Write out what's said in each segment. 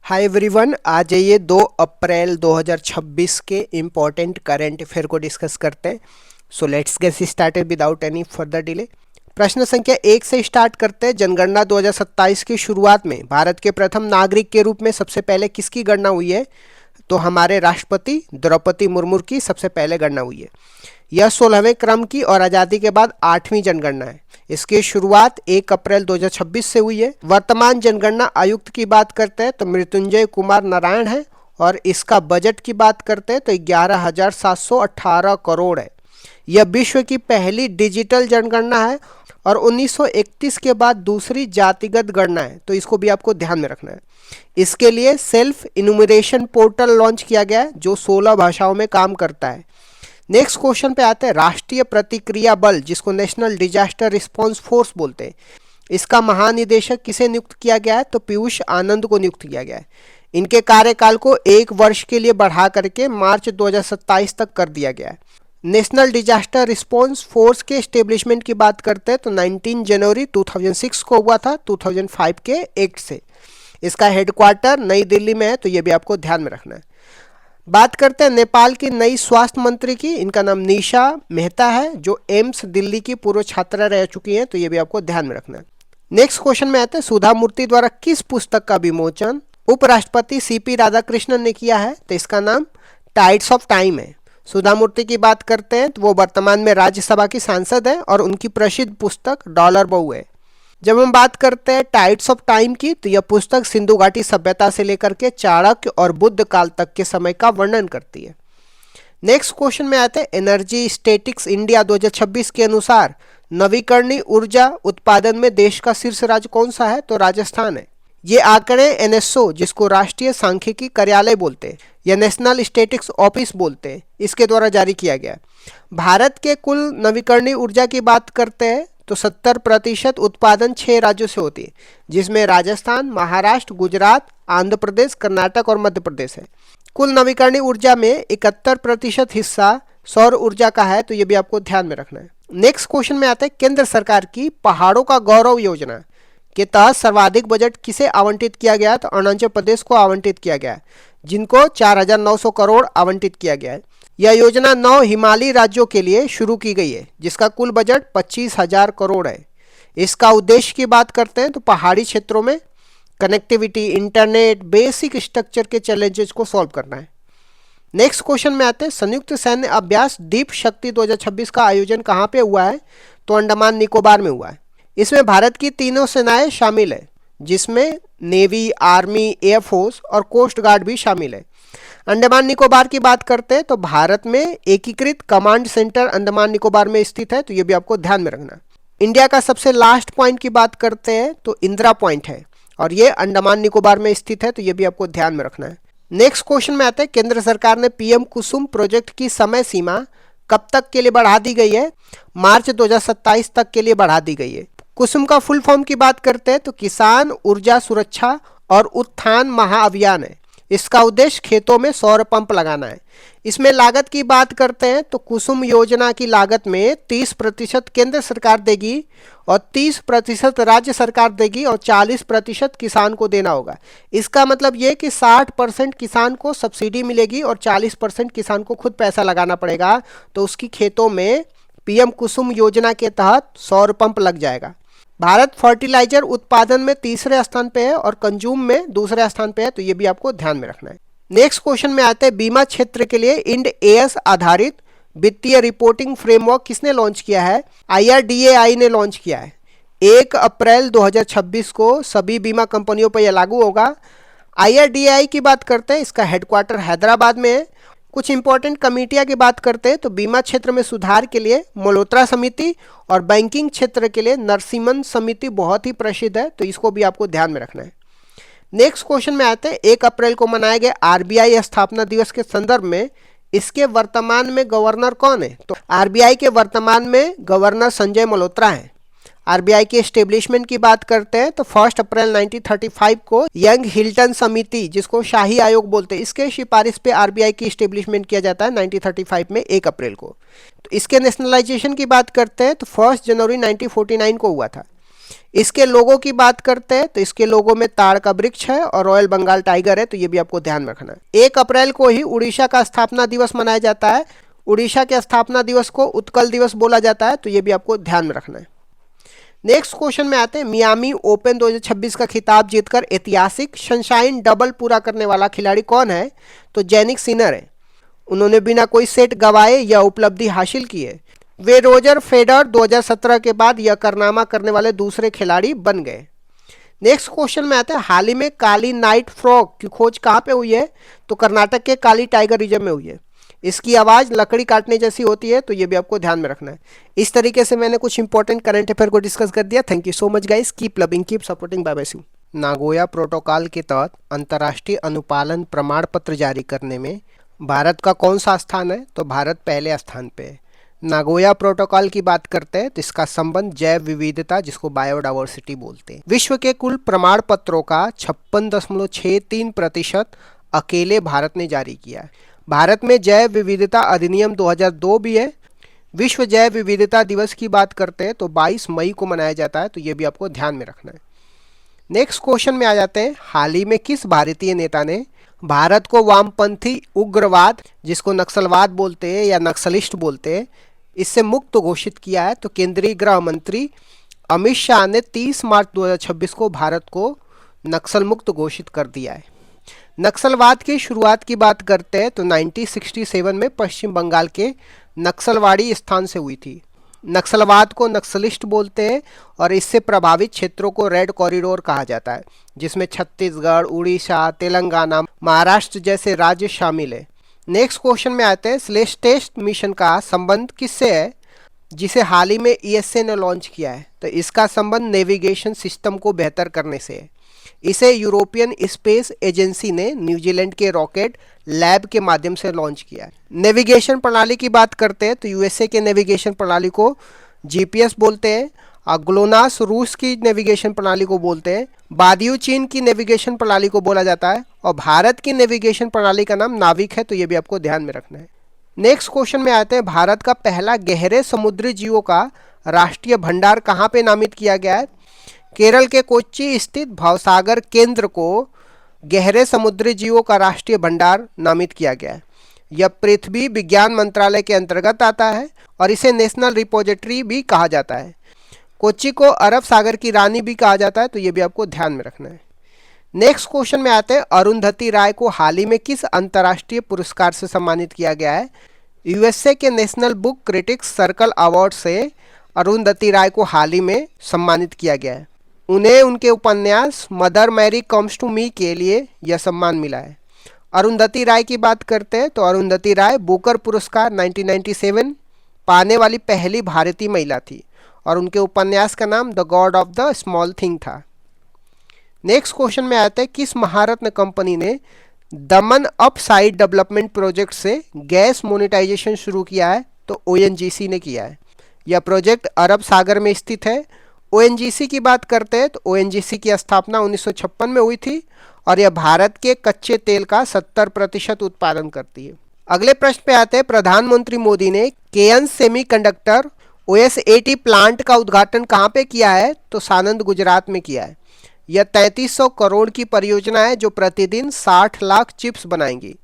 Hi everyone, आ जाइए 2 अप्रैल 2026 के important current affair को डिस्कस करते हैं। So let's get started without any further delay. प्रश्न संख्या 1 से स्टार्ट करते हैं। जनगणना 2027 की शुरुआत में भारत के प्रथम नागरिक के रूप में सबसे पहले किसकी गणना हुई है? तो हमारे राष्ट्रपति द्रौपदी मुर्मू की सबसे पहले गणना हुई है। यह 16वें क्रम की और आज़ादी के बाद 8वीं जनगणना है। इसकी शुरुआत 1 अप्रैल 2026 से हुई है। वर्तमान जनगणना आयुक्त की बात करते हैं तो मृत्युंजय कुमार नारायण है, और इसका बजट की बात करते हैं तो 11,718 करोड़ है। यह विश्व की पहली डिजिटल जनगणना है और 1931 के बाद दूसरी जातिगत गणना है, तो इसको भी आपको ध्यान में रखना है। इसके लिए सेल्फ इनुमरेशन पोर्टल लॉन्च किया गया है जो 16 भाषाओं में काम करता है। नेक्स्ट क्वेश्चन पे आते हैं। राष्ट्रीय प्रतिक्रिया बल, जिसको नेशनल डिजास्टर रिस्पांस फोर्स बोलते हैं, इसका महानिदेशक किसे नियुक्त किया गया है? तो पीयूष आनंद को नियुक्त किया गया है। इनके कार्यकाल को 1 वर्ष के लिए बढ़ा करके मार्च 2027 तक कर दिया गया है। नेशनल डिजास्टर रिस्पांस फोर्स के एस्टेब्लिशमेंट की बात करते हैं तो 19 जनवरी 2006 को हुआ था 2005 के एक्ट से। इसका हेडक्वार्टर नई दिल्ली में है, तो ये भी आपको ध्यान में रखना है। बात करते हैं नेपाल की नई स्वास्थ्य मंत्री की। इनका नाम निशा मेहता है, जो एम्स दिल्ली की पूर्व छात्रा रह चुकी हैं, तो ये भी आपको ध्यान में रखना है। नेक्स्ट क्वेश्चन में आते हैं। सुधा मूर्ति द्वारा किस पुस्तक का विमोचन उपराष्ट्रपति सीपी राधाकृष्णन ने किया है? तो इसका नाम टाइड्स ऑफ टाइम है। सुधा मूर्ति की बात करते हैं तो वो वर्तमान में राज्यसभा की सांसद है और उनकी प्रसिद्ध पुस्तक डॉलर बहू है। जब हम बात करते हैं टाइड्स ऑफ टाइम की, तो यह पुस्तक सिंधु घाटी सभ्यता से लेकर के चाणक्य और बुद्ध काल तक के समय का वर्णन करती है। नेक्स्ट क्वेश्चन में आते हैं। एनर्जी स्टेटिक्स इंडिया 2026 के अनुसार नवीकरणीय ऊर्जा उत्पादन में देश का शीर्ष राज्य कौन सा है? तो राजस्थान है। ये आंकड़े एनएसओ, जिसको राष्ट्रीय सांख्यिकी कार्यालय बोलते हैं या नेशनल स्टेटिक्स ऑफिस बोलते हैं, इसके द्वारा जारी किया गया। भारत के कुल नवीकरणीय ऊर्जा की बात करते हैं तो 70% उत्पादन 6 राज्यों से होती है, जिसमें राजस्थान, महाराष्ट्र, गुजरात, आंध्र प्रदेश, कर्नाटक और मध्य प्रदेश है। कुल नवीकरणीय ऊर्जा में 71% हिस्सा सौर ऊर्जा का है, तो ये भी आपको ध्यान में रखना है। नेक्स्ट क्वेश्चन में आता है। केंद्र सरकार की पहाड़ों का गौरव योजना के तहत सर्वाधिक बजट किसे आवंटित किया गया? तो अरुणाचल प्रदेश को आवंटित किया गया, जिनको 4,900 करोड़ आवंटित किया गया है। यह योजना 9 हिमालयी राज्यों के लिए शुरू की गई है, जिसका कुल बजट 25,000 करोड़ है। इसका उद्देश्य की बात करते हैं तो पहाड़ी क्षेत्रों में कनेक्टिविटी, इंटरनेट, बेसिक स्ट्रक्चर के चैलेंजेस को सॉल्व करना है। नेक्स्ट क्वेश्चन में आते हैं। संयुक्त सैन्य अभ्यास दीप शक्ति 2026 का आयोजन कहाँ पे हुआ है? तो अंडमान निकोबार में हुआ है। इसमें भारत की तीनों सेनाएं शामिल है, जिसमें नेवी, आर्मी, एयरफोर्स और कोस्ट गार्ड भी शामिल है। अंडमान निकोबार की बात करते हैं तो भारत में एकीकृत कमांड सेंटर अंडमान निकोबार में स्थित है, तो ये भी आपको ध्यान में रखना। इंडिया का सबसे लास्ट पॉइंट की बात करते हैं तो इंदिरा पॉइंट है, और ये अंडमान निकोबार में स्थित है, तो ये भी आपको ध्यान में रखना है। नेक्स्ट क्वेश्चन में आता है। केंद्र सरकार ने पीएम कुसुम प्रोजेक्ट की समय सीमा कब तक के लिए बढ़ा दी गई है? मार्च 2027 तक के लिए बढ़ा दी गई है। कुसुम का फुल फॉर्म की बात करते हैं तो किसान ऊर्जा सुरक्षा और उत्थान महाअभियान है। इसका उद्देश्य खेतों में सौर पंप लगाना है। इसमें लागत की बात करते हैं तो कुसुम योजना की लागत में 30% केंद्र सरकार देगी और 30% राज्य सरकार देगी और 40% किसान को देना होगा। इसका मतलब ये कि 60% किसान को सब्सिडी मिलेगी और 40% किसान को खुद पैसा लगाना पड़ेगा, तो उसकी खेतों में पीएम कुसुम योजना के तहत सौर पंप लग जाएगा। भारत फर्टिलाइजर उत्पादन में तीसरे स्थान पे है और कंज्यूम में दूसरे स्थान पे है, तो ये भी आपको ध्यान में रखना है। नेक्स्ट क्वेश्चन में आते हैं। बीमा क्षेत्र के लिए इंड एएस आधारित वित्तीय रिपोर्टिंग फ्रेमवर्क किसने लॉन्च किया है? IRDAI ने लॉन्च किया है। 1 अप्रैल 2026 को सभी बीमा कंपनियों पर यह लागू होगा। IRDAI की बात करते हैं, इसका हेडक्वार्टर हैदराबाद में है। कुछ इंपॉर्टेंट कमेटियां की बात करते हैं तो बीमा क्षेत्र में सुधार के लिए मल्होत्रा समिति और बैंकिंग क्षेत्र के लिए नरसिम्हन समिति बहुत ही प्रसिद्ध है, तो इसको भी आपको ध्यान में रखना है। नेक्स्ट क्वेश्चन में आते हैं। 1 अप्रैल को मनाए गए RBI स्थापना दिवस के संदर्भ में इसके वर्तमान में गवर्नर कौन है? तो RBI के वर्तमान में गवर्नर संजय मल्होत्रा है। RBI की एस्टेब्लिशमेंट की बात करते हैं तो 1 अप्रैल 1935 को यंग हिल्टन समिति, जिसको शाही आयोग बोलते हैं, इसके सिफारिश पे RBI की एस्टेब्लिशमेंट किया जाता है 1935 में 1 अप्रैल को। तो इसके नेशनलाइजेशन की बात करते हैं तो 1 जनवरी 1949 को हुआ था। इसके लोगों की बात करते हैं तो इसके लोगों में ताड़ का वृक्ष है और रॉयल बंगाल टाइगर है, तो ये भी आपको ध्यान में रखना है। 1 अप्रैल को ही उड़ीसा का स्थापना दिवस मनाया जाता है। उड़ीसा के स्थापना दिवस को उत्कल दिवस बोला जाता है, तो ये भी आपको ध्यान में रखना है। नेक्स्ट क्वेश्चन में आते हैं, मियामी ओपन 2026 का खिताब जीतकर ऐतिहासिक सनशाइन डबल पूरा करने वाला खिलाड़ी कौन है? तो जैनिक सिनर है। उन्होंने बिना कोई सेट गवाए यह उपलब्धि हासिल की है। वे रोजर फेडर 2017 के बाद यह कारनामा करने वाले दूसरे खिलाड़ी बन गए। नेक्स्ट क्वेश्चन में आते हैं, हाल ही में काली नाइट फ्रॉग की खोज कहाँ पे हुई है? तो कर्नाटक के काली टाइगर रिजर्व में हुई है। इसकी आवाज़ लकड़ी काटने जैसी होती है, तो ये भी आपको ध्यान में रखना है। इस तरीके से मैंने कुछ इंपॉर्टेंट करंट अफेयर को डिस्कस कर दिया। Thank you so much guys, keep loving, keep supporting, bye bye see. Nagoya protocol के तहत अंतर्राष्ट्रीय अनुपालन प्रमाण पत्र जारी करने में भारत का कौन सा स्थान है? तो भारत पहले स्थान पे है। नागोया प्रोटोकॉल की बात करते हैं तो इसका संबंध जैव विविधता, जिसको बायोडाइवर्सिटी बोलते हैं। विश्व के कुल प्रमाण पत्रों का 56.63% अकेले भारत ने जारी किया है। भारत में जैव विविधता अधिनियम 2002 भी है। विश्व जैव विविधता दिवस की बात करते हैं तो 22 मई को मनाया जाता है, तो ये भी आपको ध्यान में रखना है। नेक्स्ट क्वेश्चन में आ जाते हैं, हाल ही में किस भारतीय नेता ने भारत को वामपंथी उग्रवाद, जिसको नक्सलवाद बोलते हैं या नक्सलिस्ट बोलते हैं, इससे मुक्त घोषित किया है? तो केंद्रीय गृह मंत्री अमित शाह ने 30 मार्च 2026 को भारत को नक्सल मुक्त घोषित कर दिया है। नक्सलवाद की शुरुआत की बात करते हैं तो 1967 में पश्चिम बंगाल के नक्सलवाड़ी स्थान से हुई थी। नक्सलवाद को नक्सलिस्ट बोलते हैं और इससे प्रभावित क्षेत्रों को रेड कॉरिडोर कहा जाता है, जिसमें छत्तीसगढ़, उड़ीसा, तेलंगाना, महाराष्ट्र जैसे राज्य शामिल है। नेक्स्ट क्वेश्चन में आते हैं, सेलेस्टियल मिशन का संबंध किससे है, जिसे हाल ही में ईएसए ने लॉन्च किया है? तो इसका संबंध नेविगेशन सिस्टम को बेहतर करने से है। इसे यूरोपियन स्पेस एजेंसी ने न्यूजीलैंड के रॉकेट लैब के माध्यम से लॉन्च किया है। नेविगेशन प्रणाली की बात करते हैं तो यूएसए के नेविगेशन प्रणाली को जीपीएस बोलते हैं, और ग्लोनास रूस की नेविगेशन प्रणाली को बोलते हैं, बादियू चीन की नेविगेशन प्रणाली को बोला जाता है, और भारत की नेविगेशन प्रणाली का नाम नाविक है, तो ये भी आपको ध्यान में रखना है। नेक्स्ट क्वेश्चन में आते हैं, भारत का पहला गहरे समुद्री जीवों का राष्ट्रीय भंडार कहाँ पे नामित किया गया है? केरल के कोच्चि स्थित भवसागर केंद्र को गहरे समुद्री जीवों का राष्ट्रीय भंडार नामित किया गया है। यह पृथ्वी विज्ञान मंत्रालय के अंतर्गत आता है और इसे नेशनल रिपोजिटरी भी कहा जाता है। कोच्चि को अरब सागर की रानी भी कहा जाता है, तो ये भी आपको ध्यान में रखना है। नेक्स्ट क्वेश्चन में आते हैं, अरुंधति राय को हाल ही में किस अंतर्राष्ट्रीय पुरस्कार से सम्मानित किया गया है? यूएसए के national book critics circle award से अरुंधति राय को हाल ही में सम्मानित किया गया है। उन्हें उनके उपन्यास Mother Mary comes to me के लिए यह सम्मान मिला है। अरुंधति राय की बात करते हैं तो अरुंधति राय बुकर पुरस्कार 1997 पाने वाली पहली भारतीय महिला थी और उनके उपन्यास का नाम the God of the small thing था। नेक्स्ट क्वेश्चन में आते हैं, किस महारत्न कंपनी ने दमन अपसाइड डेवलपमेंट प्रोजेक्ट से गैस मोनेटाइजेशन शुरू किया है? तो ओएनजीसी ने किया है। यह प्रोजेक्ट अरब सागर में स्थित है। ओएनजीसी की बात करते हैं तो ओएनजीसी की स्थापना 1956 में हुई थी और यह भारत के कच्चे तेल का 70% उत्पादन करती है। अगले प्रश्न पे आते हैं, प्रधानमंत्री मोदी ने केयन सेमीकंडक्टर OS80 प्लांट का उद्घाटन कहाँ पे किया है? तो सानंद गुजरात में किया है। यह 3300 करोड़ की परियोजना है जो प्रतिदिन 60 लाख चिप्स बनाएंगी।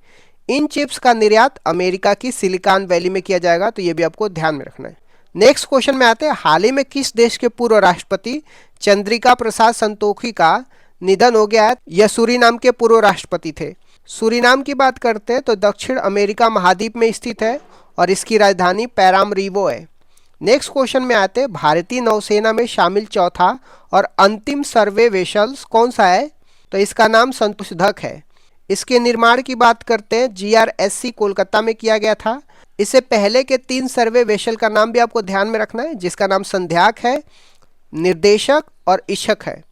इन चिप्स का निर्यात अमेरिका की सिलिकॉन वैली में किया जाएगा, तो ये भी आपको ध्यान में रखना है। नेक्स्ट क्वेश्चन में आते हैं, हाल ही में किस देश के पूर्व राष्ट्रपति चंद्रिका प्रसाद संतोखी का निधन हो गया है? यह सूरीनाम के पूर्व राष्ट्रपति थे। सूरीनाम की बात करते हैं तो दक्षिण अमेरिका महाद्वीप में स्थित है और इसकी राजधानी पैरामरीवो है। नेक्स्ट क्वेश्चन में आते हैं, भारतीय नौसेना में शामिल चौथा और अंतिम सर्वे वेसल्स कौन सा है? तो इसका नाम संतोषधक है। इसके निर्माण की बात करते हैं, GRSC कोलकाता में किया गया था। इससे पहले के 3 सर्वे वेसल का नाम भी आपको ध्यान में रखना है, जिसका नाम संध्याक है, निर्देशक और इशक है।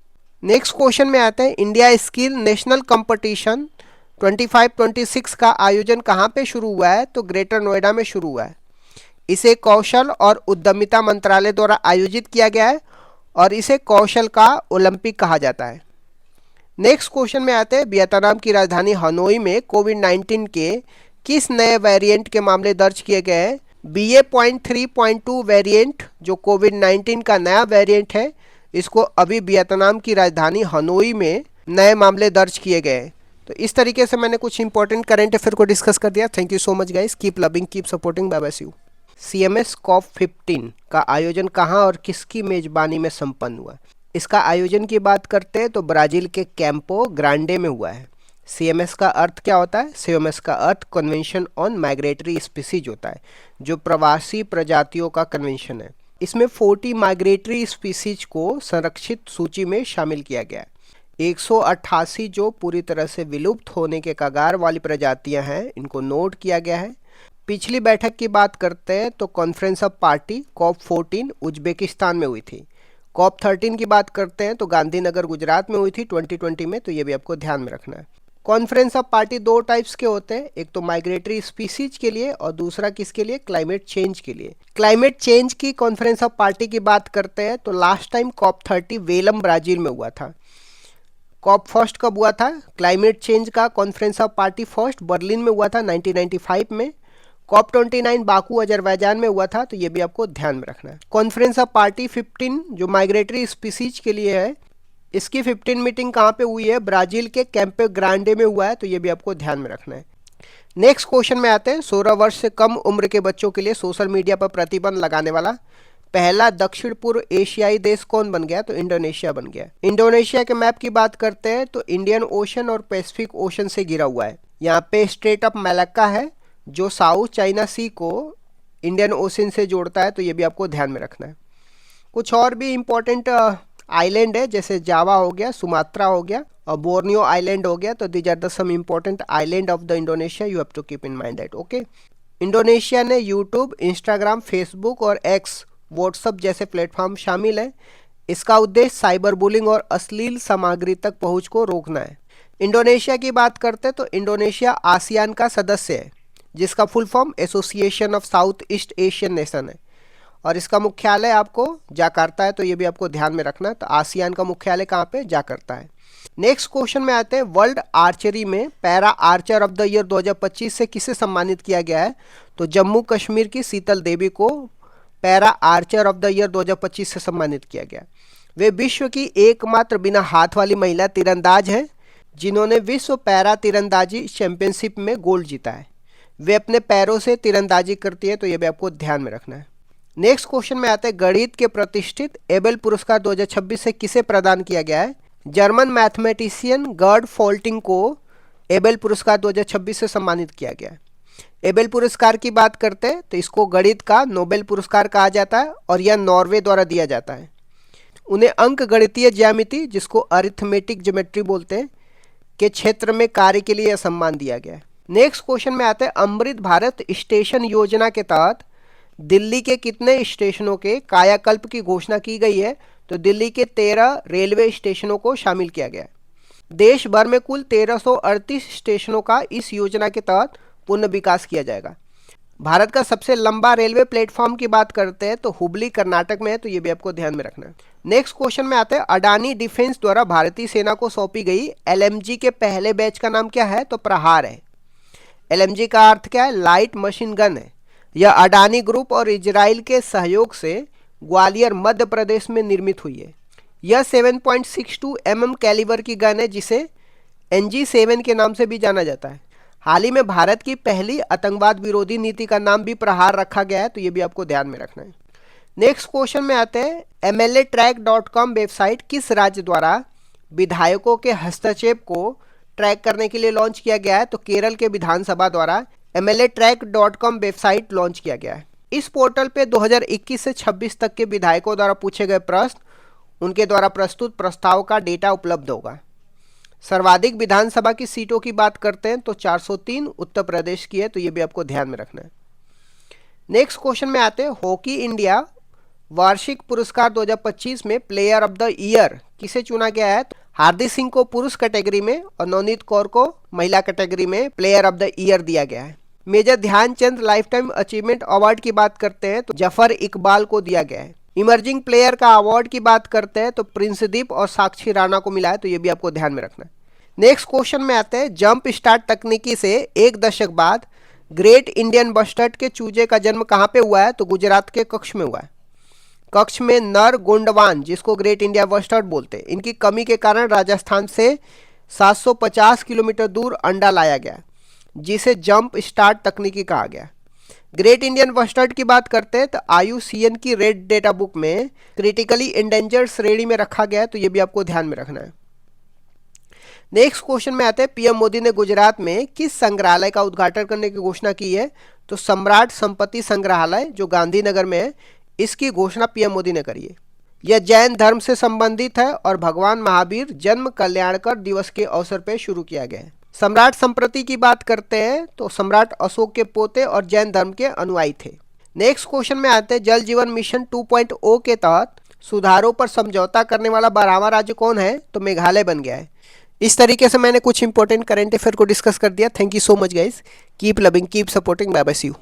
नेक्स्ट क्वेश्चन में आते हैं, इंडिया स्किल नेशनल कंपटीशन 25-26 का आयोजन कहाँ पे शुरू हुआ है? तो ग्रेटर नोएडा में शुरू हुआ है। इसे कौशल और उद्यमिता मंत्रालय द्वारा आयोजित किया गया है और इसे कौशल का ओलंपिक कहा जाता है। नेक्स्ट क्वेश्चन में आते हैं, वियतनाम की राजधानी हनोई में कोविड-19 के किस नए वेरिएंट के मामले दर्ज किए गए हैं? BA.3.2 वेरिएंट जो कोविड-19 का नया वेरिएंट है, इसको अभी वियतनाम की राजधानी हनोई में नए मामले दर्ज किए गए। तो इस तरीके से मैंने कुछ इंपॉर्टेंट करंट अफेयर को डिस्कस कर दिया। Thank you so much guys, keep loving, keep supporting, bye bye, see you. CMS COP15 का आयोजन कहाँ और किसकी मेजबानी में संपन्न हुआ? इसका आयोजन की बात करते हैं तो ब्राजील के कैंपो ग्रांडे में हुआ है। CMS का अर्थ क्या होता है? CMS का अर्थ कन्वेंशन ऑन माइग्रेटरी स्पीसीज होता है, जो प्रवासी प्रजातियों का कन्वेंशन है। इसमें 40 माइग्रेटरी स्पीसीज को संरक्षित सूची में शामिल किया गया है। 188 जो पूरी तरह से विलुप्त होने के कगार वाली प्रजातियां हैं, इनको नोट किया गया है। पिछली बैठक की बात करते हैं तो conference of party COP14 Uzbekistan में हुई थी। COP13 की बात करते हैं तो गांधीनगर गुजरात में हुई थी 2020 में, तो ये भी आपको ध्यान में रखना है। कॉन्फ्रेंस ऑफ पार्टी दो टाइप्स के होते हैं, एक तो माइग्रेटरी स्पीसीज के लिए और दूसरा किसके लिए? क्लाइमेट चेंज के लिए। क्लाइमेट चेंज की कॉन्फ्रेंस ऑफ पार्टी की बात करते हैं तो last time COP30 Welham Brazil में हुआ था। COP फर्स्ट कब हुआ था? क्लाइमेट चेंज का conference of party first Berlin में हुआ था 1995 में। COP29 बाकू अजरबैजान में हुआ था, तो ये भी आपको ध्यान में रखना है। कॉन्फ्रेंस ऑफ पार्टी 15 जो माइग्रेटरी स्पीसीज के लिए है, इसकी 15 मीटिंग कहाँ पे हुई है? ब्राजील के कैंपे ग्रांडे में हुआ है, तो ये भी आपको ध्यान में रखना है। नेक्स्ट क्वेश्चन में आते हैं। 16 वर्ष से कम उम्र के बच्चों के लिए सोशल मीडिया पर प्रतिबंध लगाने वाला पहला दक्षिण पूर्व एशियाई देश कौन बन गया? तो इंडोनेशिया बन गया। इंडोनेशिया के मैप की बात करते हैं तो इंडियन ओशन और पैसिफिक ओशन से घिरा हुआ है। यहाँ पे स्ट्रेट ऑफ मलक्का है जो साउथ चाइना सी को इंडियन ओशन से जोड़ता है, तो ये भी आपको ध्यान में रखना है। कुछ और भी इम्पोर्टेंट आइलैंड है, जैसे जावा हो गया, सुमात्रा हो गया और बोर्नियो आइलैंड हो गया। तो these are the some important island of the Indonesia, you have to keep in mind that. Okay, Indonesia ने यूट्यूब, इंस्टाग्राम, फेसबुक और एक्स, व्हाट्सअप जैसे प्लेटफॉर्म शामिल हैं। इसका उद्देश्य साइबर बुलिंग और अश्लील सामग्री तक पहुंच को रोकना है। इंडोनेशिया की बात करते हैं तो इंडोनेशिया आसियान का सदस्य है, जिसका full form association of south east Asian nation है, और इसका मुख्यालय आपको जाकार्ता है, तो ये भी आपको ध्यान में रखना है। तो आसियान का मुख्यालय कहाँ पे? जाकार्ता है। नेक्स्ट क्वेश्चन में आते हैं। वर्ल्ड आर्चरी में para Archer of the year 2025 से किसे सम्मानित किया गया है? तो जम्मू कश्मीर की शीतल देवी को para Archer of the year 2025 से सम्मानित किया गया। वे विश्व की एकमात्र बिना हाथ वाली महिला तीरंदाज हैं जिन्होंने विश्व पैरा तीरंदाजी चैंपियनशिप में गोल्ड जीता है। वे अपने पैरों से तीरंदाजी करती है, तो ये भी आपको ध्यान में रखना है। नेक्स्ट क्वेश्चन में आते हैं। गणित के प्रतिष्ठित एबेल पुरस्कार 2026 से किसे प्रदान किया गया है? जर्मन मैथमेटिशियन गर्ड फोल्टिंग को एबेल पुरस्कार 2026 से सम्मानित किया गया है। एबेल पुरस्कार की बात करते हैं तो इसको गणित का नोबेल पुरस्कार कहा जाता है और यह नॉर्वे द्वारा दिया जाता है। उन्हें अंक गणितीय ज्यामिति, जिसको अरिथमेटिक ज्योमेट्री बोलते हैं, के क्षेत्र में कार्य के लिए यह सम्मान दिया गया है। नेक्स्ट क्वेश्चन में आते हैं। अमृत भारत स्टेशन योजना के तहत दिल्ली के कितने स्टेशनों के कायाकल्प की घोषणा की गई है? तो दिल्ली के 13 रेलवे स्टेशनों को शामिल किया गया है। देश भर में कुल 1338 स्टेशनों का इस योजना के तहत पुनः विकास किया जाएगा। भारत का सबसे लंबा रेलवे प्लेटफॉर्म की बात करते हैं तो हुबली कर्नाटक में है, तो ये भी आपको ध्यान में रखना है। नेक्स्ट क्वेश्चन में आते हैं। अडानी डिफेंस द्वारा भारतीय सेना को सौंपी गई LMG के पहले बैच का नाम क्या है? तो प्रहार है। LMG का अर्थ क्या है? लाइट मशीन गन है। यह अडानी ग्रुप और इजराइल के सहयोग से ग्वालियर मध्य प्रदेश में निर्मित हुई है। यह 7.62 mm कैलिबर की गन है, जिसे NG7 के नाम से भी जाना जाता है। हाल ही में भारत की पहली आतंकवाद विरोधी नीति का नाम भी प्रहार रखा गया है, तो ये भी आपको ध्यान में रखना है। नेक्स्ट क्वेश्चन में आते हैं। MLAtrack.com वेबसाइट किस राज्य द्वारा विधायकों के हस्तक्षेप को ट्रैक करने के लिए लॉन्च किया गया है? तो केरल के विधानसभा द्वारा MLAtrack.com वेबसाइट लॉन्च किया गया है। इस पोर्टल पे 2021 से 26 तक के विधायकों द्वारा पूछे गए प्रश्न, उनके द्वारा प्रस्तुत प्रस्ताव का डेटा उपलब्ध होगा। सर्वाधिक विधानसभा की सीटों की बात करते हैं तो 403 उत्तर प्रदेश की है, तो ये भी आपको ध्यान में रखना है। नेक्स्ट क्वेश्चन में आते हैं। हॉकी इंडिया वार्षिक पुरस्कार 2025 में प्लेयर ऑफ द ईयर किसे चुना गया है? तो हार्दिक सिंह को पुरुष कैटेगरी में और नवनीत कौर को महिला कैटेगरी में प्लेयर ऑफ द ईयर दिया गया है। Major Dhyan Chand lifetime achievement award की बात करते हैं तो जफर इकबाल को दिया गया है। इमर्जिंग प्लेयर का अवार्ड की बात करते हैं तो प्रिंसदीप और साक्षी राणा को मिला है, तो ये भी आपको ध्यान में रखना है। नेक्स्ट क्वेश्चन में आते हैं। जंप स्टार्ट तकनीकी से एक दशक बाद ग्रेट इंडियन बस्टर्ड के चूजे का जन्म कहाँ पे हुआ है? तो गुजरात के कच्छ में हुआ है। कक्ष में नर गोंडवान, जिसको ग्रेट इंडिया बस्टर्ड बोलते हैं, इनकी कमी के कारण राजस्थान से 750 किलोमीटर दूर अंडा लाया गया, जिसे जंप स्टार्ट तकनीकी कहा गया। ग्रेट इंडियन बस्टर्ड की बात करते हैं तो IUCN की रेड डेटा बुक में क्रिटिकली इंडेंजर्ड श्रेणी में रखा गया है, तो ये भी आपको ध्यान में रखना है। नेक्स्ट क्वेश्चन में आते हैं, पीएम मोदी ने गुजरात में किस संग्रहालय का उद्घाटन करने की घोषणा की है? तो सम्राट संपत्ति संग्रहालय जो गांधीनगर में है, इसकी घोषणा पीएम मोदी ने करी है। यह जैन धर्म से संबंधित है और भगवान महावीर जन्म कल्याणकर दिवस के अवसर पर शुरू किया गया है। सम्राट संप्रति की बात करते हैं तो सम्राट अशोक के पोते और जैन धर्म के अनुयायी थे। नेक्स्ट क्वेश्चन में आते हैं, जल जीवन मिशन 2.0 के तहत सुधारों पर समझौता करने वाला 12वां राज्य कौन है? तो मेघालय बन गया है। इस तरीके से मैंने कुछ इंपॉर्टेंट करंट अफेयर को डिस्कस कर दिया। Thank you so much guys, keep loving, keep supporting, bye bye, see you.